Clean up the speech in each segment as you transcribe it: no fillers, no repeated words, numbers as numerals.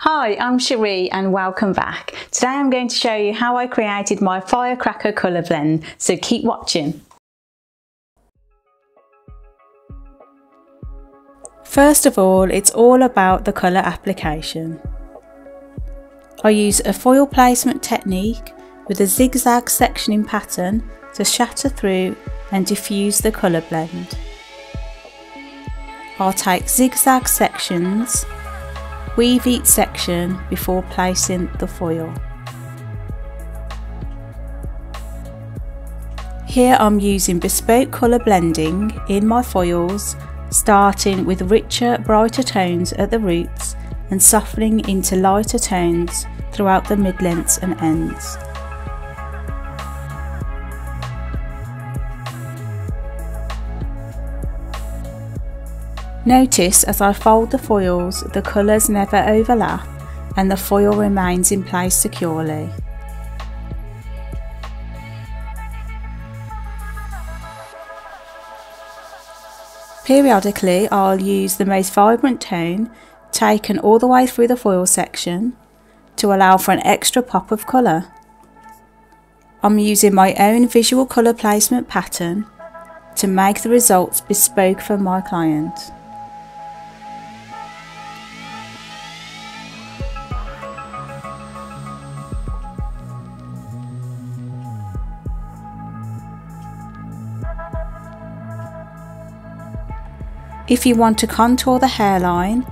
Hi, I'm Sheree and welcome back. Today I'm going to show you how I created my Firecracker colour blend, so keep watching. First of all, it's all about the colour application. I use a foil placement technique with a zigzag sectioning pattern to shatter through and diffuse the colour blend. I'll take zigzag sections, weave each section before placing the foil. Here I'm using bespoke colour blending in my foils, starting with richer, brighter tones at the roots and softening into lighter tones throughout the mid-lengths and ends. Notice as I fold the foils, the colours never overlap and the foil remains in place securely. Periodically, I'll use the most vibrant tone taken all the way through the foil section to allow for an extra pop of colour. I'm using my own visual colour placement pattern to make the results bespoke for my client. If you want to contour the hairline,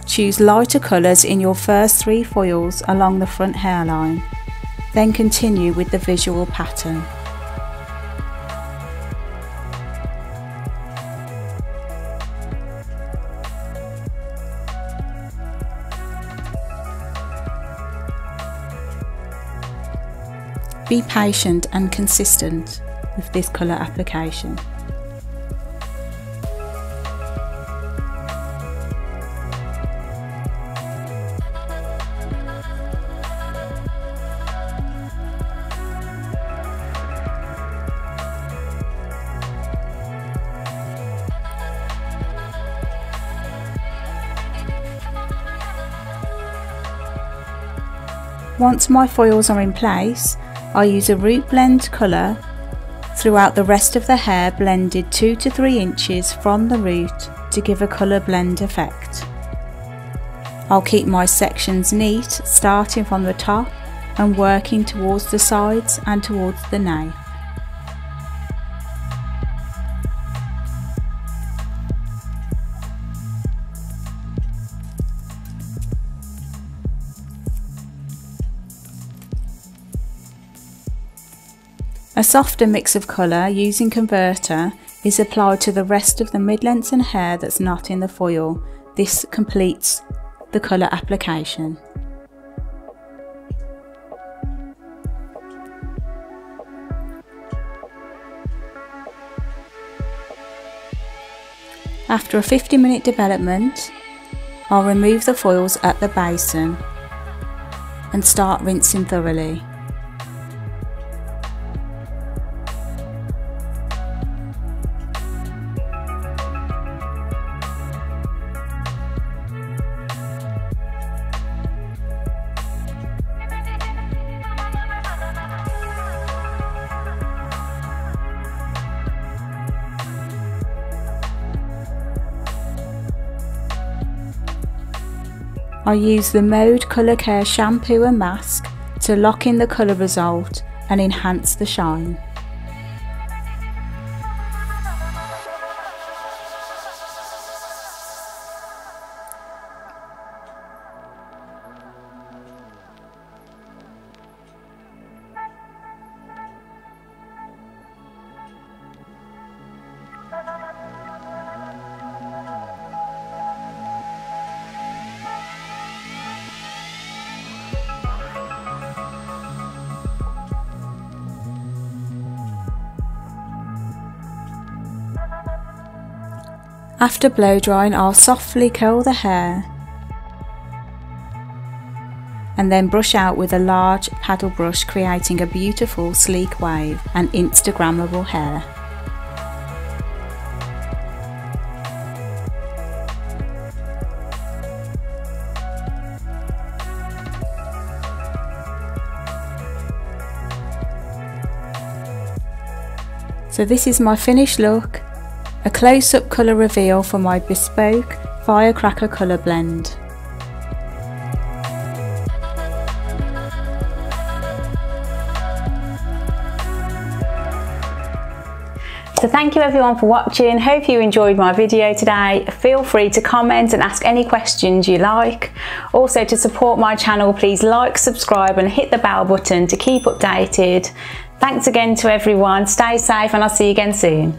choose lighter colours in your first 3 foils along the front hairline, then continue with the visual pattern. Be patient and consistent with this colour application. Once my foils are in place, I use a root blend colour throughout the rest of the hair, blended 2 to 3 inches from the root to give a colour blend effect. I'll keep my sections neat, starting from the top and working towards the sides and towards the nape. A softer mix of colour using converter is applied to the rest of the mid-lengths and hair that's not in the foil. This completes the colour application. After a 50-minute development, I'll remove the foils at the basin and start rinsing thoroughly. I use the Mode Colour Care shampoo and mask to lock in the colour result and enhance the shine. After blow drying, I'll softly curl the hair and then brush out with a large paddle brush, creating a beautiful sleek wave and Instagrammable hair. So this is my finished look, a close-up colour reveal for my bespoke Firecracker colour blend. So thank you everyone for watching. Hope you enjoyed my video today. Feel free to comment and ask any questions you like. Also, to support my channel, please like, subscribe and hit the bell button to keep updated. Thanks again to everyone. Stay safe and I'll see you again soon.